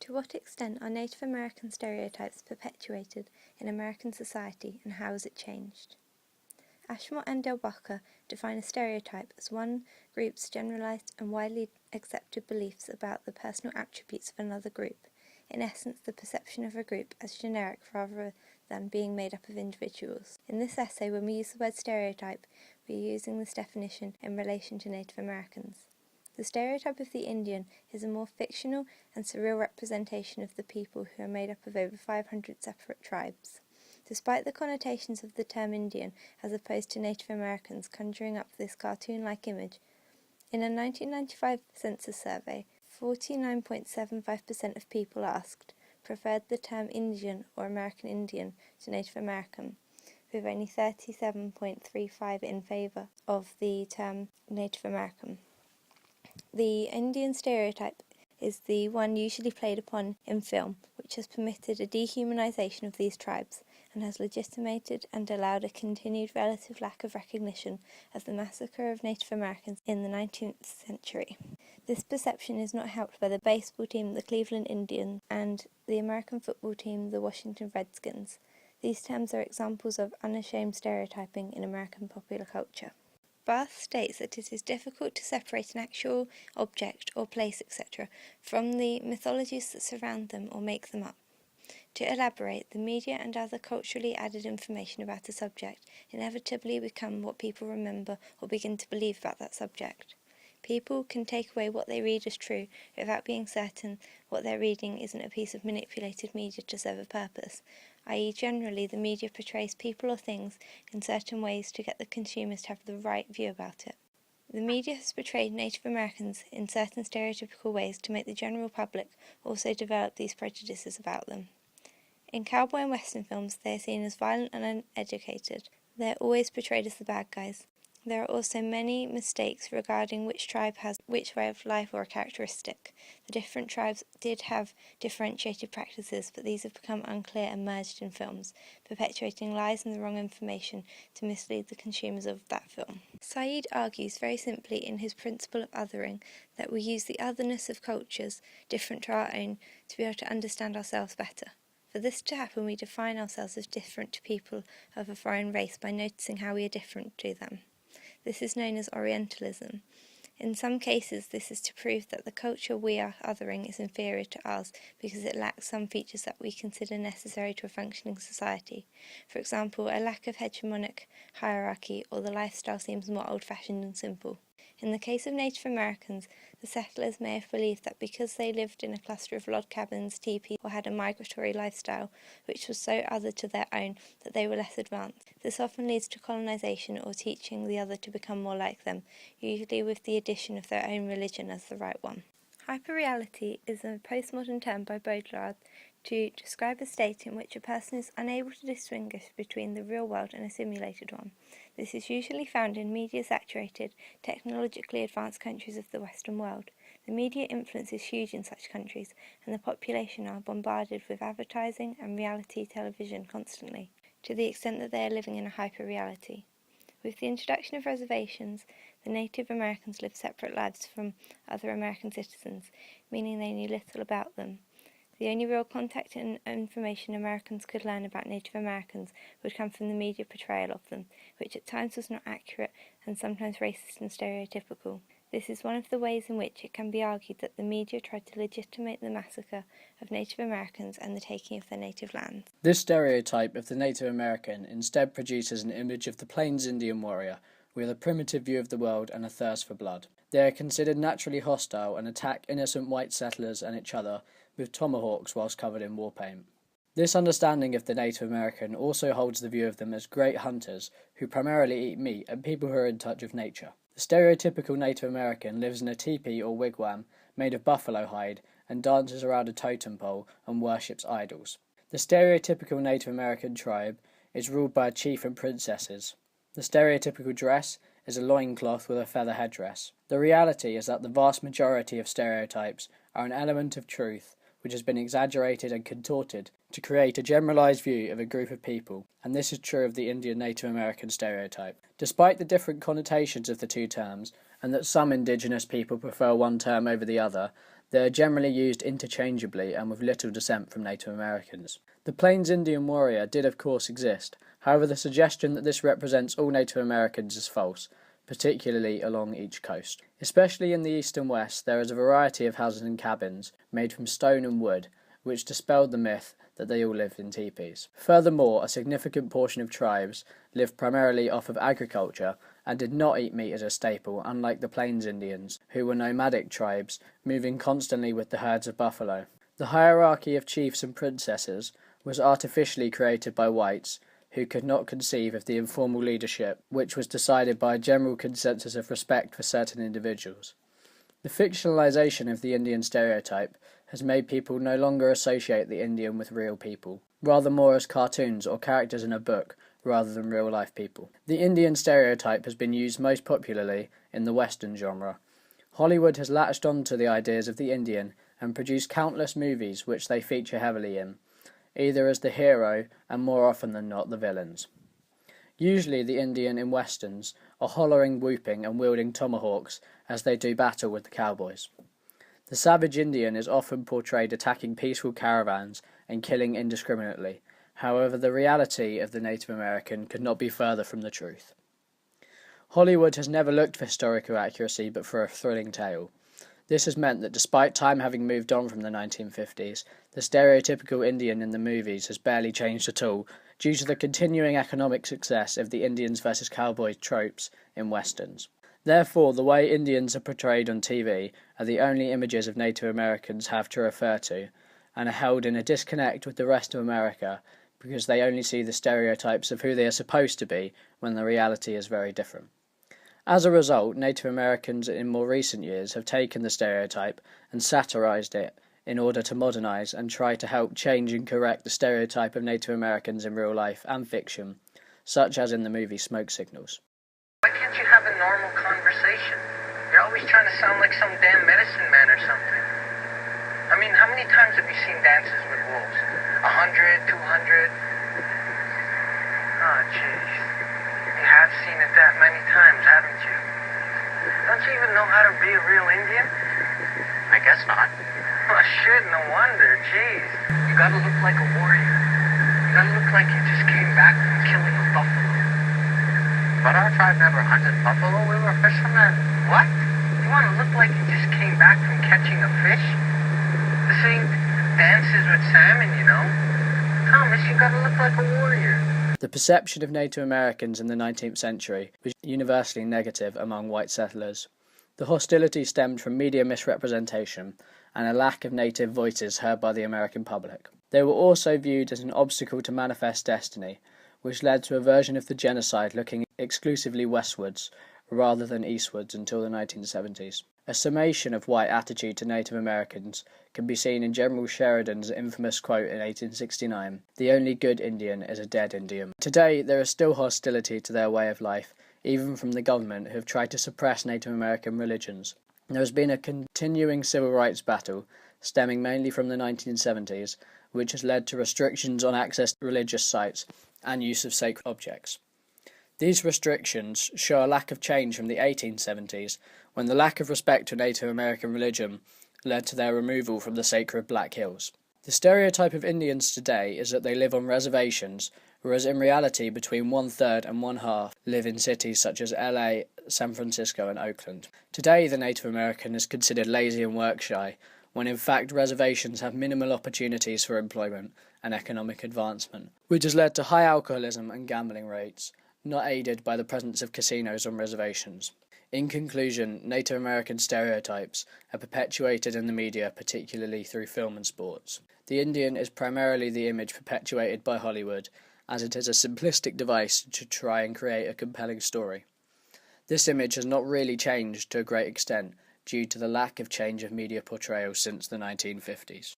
To what extent are Native American stereotypes perpetuated in American society, and how has it changed? Ashmore and Del Baca define a stereotype as one group's generalized and widely accepted beliefs about the personal attributes of another group, in essence the perception of a group as generic rather than being made up of individuals. In this essay, when we use the word stereotype, we are using this definition in relation to Native Americans. The stereotype of the Indian is a more fictional and surreal representation of the people who are made up of over 500 separate tribes. Despite the connotations of the term Indian as opposed to Native Americans conjuring up this cartoon-like image, in a 1995 census survey, 49.75% of people asked preferred the term Indian or American Indian to Native American, with only 37.35% in favour of the term Native American. The Indian stereotype is the one usually played upon in film, which has permitted a dehumanisation of these tribes and has legitimated and allowed a continued relative lack of recognition of the massacre of Native Americans in the 19th century. This perception is not helped by the baseball team, the Cleveland Indians, and the American football team, the Washington Redskins. These terms are examples of unashamed stereotyping in American popular culture. Barth states that it is difficult to separate an actual object or place, etc., from the mythologies that surround them or make them up. To elaborate, the media and other culturally added information about a subject inevitably become what people remember or begin to believe about that subject. People can take away what they read as true without being certain what they're reading isn't a piece of manipulated media to serve a purpose, i.e. generally the media portrays people or things in certain ways to get the consumers to have the right view about it. The media has portrayed Native Americans in certain stereotypical ways to make the general public also develop these prejudices about them. In cowboy and western films, they are seen as violent and uneducated. They are always portrayed as the bad guys. There are also many mistakes regarding which tribe has which way of life or a characteristic. The different tribes did have differentiated practices, but these have become unclear and merged in films, perpetuating lies and the wrong information to mislead the consumers of that film. Said argues very simply in his principle of othering that we use the otherness of cultures different to our own to be able to understand ourselves better. For this to happen, we define ourselves as different to people of a foreign race by noticing how we are different to them. This is known as Orientalism. In some cases, this is to prove that the culture we are othering is inferior to ours because it lacks some features that we consider necessary to a functioning society. For example, a lack of hegemonic hierarchy, or the lifestyle seems more old-fashioned and simple. In the case of Native Americans, the settlers may have believed that because they lived in a cluster of log cabins, teepees, or had a migratory lifestyle, which was so other to their own, that they were less advanced. This often leads to colonization or teaching the other to become more like them, usually with the addition of their own religion as the right one. Hyperreality is a postmodern term by Baudrillard to describe a state in which a person is unable to distinguish between the real world and a simulated one. This is usually found in media-saturated, technologically advanced countries of the Western world. The media influence is huge in such countries, and the population are bombarded with advertising and reality television constantly, to the extent that they are living in a hyperreality. With the introduction of reservations, the Native Americans lived separate lives from other American citizens, meaning they knew little about them. The only real contact and information Americans could learn about Native Americans would come from the media portrayal of them, which at times was not accurate and sometimes racist and stereotypical. This is one of the ways in which it can be argued that the media tried to legitimate the massacre of Native Americans and the taking of their native lands. This stereotype of the Native American instead produces an image of the Plains Indian warrior with a primitive view of the world and a thirst for blood. They are considered naturally hostile and attack innocent white settlers and each other with tomahawks whilst covered in war paint. This understanding of the Native American also holds the view of them as great hunters who primarily eat meat and people who are in touch with nature. The stereotypical Native American lives in a teepee or wigwam made of buffalo hide and dances around a totem pole and worships idols. The stereotypical Native American tribe is ruled by a chief and princesses. The stereotypical dress is a loincloth with a feather headdress. The reality is that the vast majority of stereotypes are an element of truth which has been exaggerated and contorted to create a generalized view of a group of people, and this is true of the Indian Native American stereotype. Despite the different connotations of the two terms, and that some indigenous people prefer one term over the other, They are generally used interchangeably and with little dissent from Native Americans. The Plains Indian warrior did of course exist, however the suggestion that this represents all Native Americans is false, particularly along each coast. Especially in the east and west, there is a variety of houses and cabins made from stone and wood, which dispelled the myth that they all lived in teepees. Furthermore, a significant portion of tribes lived primarily off of agriculture and did not eat meat as a staple, unlike the Plains Indians, who were nomadic tribes, moving constantly with the herds of buffalo. The hierarchy of chiefs and princesses was artificially created by whites, who could not conceive of the informal leadership, which was decided by a general consensus of respect for certain individuals. The fictionalization of the Indian stereotype has made people no longer associate the Indian with real people, rather more as cartoons or characters in a book, rather than real-life people. The Indian stereotype has been used most popularly in the Western genre. Hollywood has latched on to the ideas of the Indian and produced countless movies which they feature heavily in, either as the hero and more often than not the villains. Usually the Indian in westerns are hollering, whooping and wielding tomahawks as they do battle with the cowboys. The savage Indian is often portrayed attacking peaceful caravans and killing indiscriminately. However, the reality of the Native American could not be further from the truth. Hollywood has never looked for historical accuracy but for a thrilling tale. This has meant that despite time having moved on from the 1950s, the stereotypical Indian in the movies has barely changed at all due to the continuing economic success of the Indians versus cowboys tropes in westerns. Therefore, the way Indians are portrayed on TV are the only images of Native Americans have to refer to, and are held in a disconnect with the rest of America because they only see the stereotypes of who they are supposed to be when the reality is very different. As a result, Native Americans in more recent years have taken the stereotype and satirized it in order to modernize and try to help change and correct the stereotype of Native Americans in real life and fiction, such as in the movie Smoke Signals. Why can't you have a normal conversation? You're always trying to sound like some damn medicine man or something. I mean, how many times have you seen Dances with Wolves? 100, 200? Oh, jeez. You have seen it that many times, haven't you? Don't you even know how to be a real Indian? I guess not. Well, shit, no wonder, jeez. You gotta look like a warrior. You gotta look like you just came back from killing a buffalo. But our tribe never hunted buffalo. We were fishermen. What? You wanna look like you just came back from catching a fish? This ain't Dances with Salmon, you know. Thomas, you gotta look like a warrior. The perception of Native Americans in the 19th century was universally negative among white settlers. The hostility stemmed from media misrepresentation and a lack of native voices heard by the American public. They were also viewed as an obstacle to manifest destiny, which led to a version of the genocide looking exclusively westwards rather than eastwards until the 1970s. A summation of white attitude to Native Americans can be seen in General Sheridan's infamous quote in 1869, "The only good Indian is a dead Indian." Today, there is still hostility to their way of life, even from the government who have tried to suppress Native American religions. There has been a continuing civil rights battle, stemming mainly from the 1970s, which has led to restrictions on access to religious sites and use of sacred objects. These restrictions show a lack of change from the 1870s, when the lack of respect to Native American religion led to their removal from the sacred Black Hills. The stereotype of Indians today is that they live on reservations, whereas in reality between 1/3 and 1/2 live in cities such as LA, San Francisco and Oakland. Today the Native American is considered lazy and work-shy, when in fact reservations have minimal opportunities for employment and economic advancement, which has led to high alcoholism and gambling rates, not aided by the presence of casinos on reservations. In conclusion, Native American stereotypes are perpetuated in the media, particularly through film and sports. The Indian is primarily the image perpetuated by Hollywood, as it is a simplistic device to try and create a compelling story. This image has not really changed to a great extent due to the lack of change of media portrayal since the 1950s.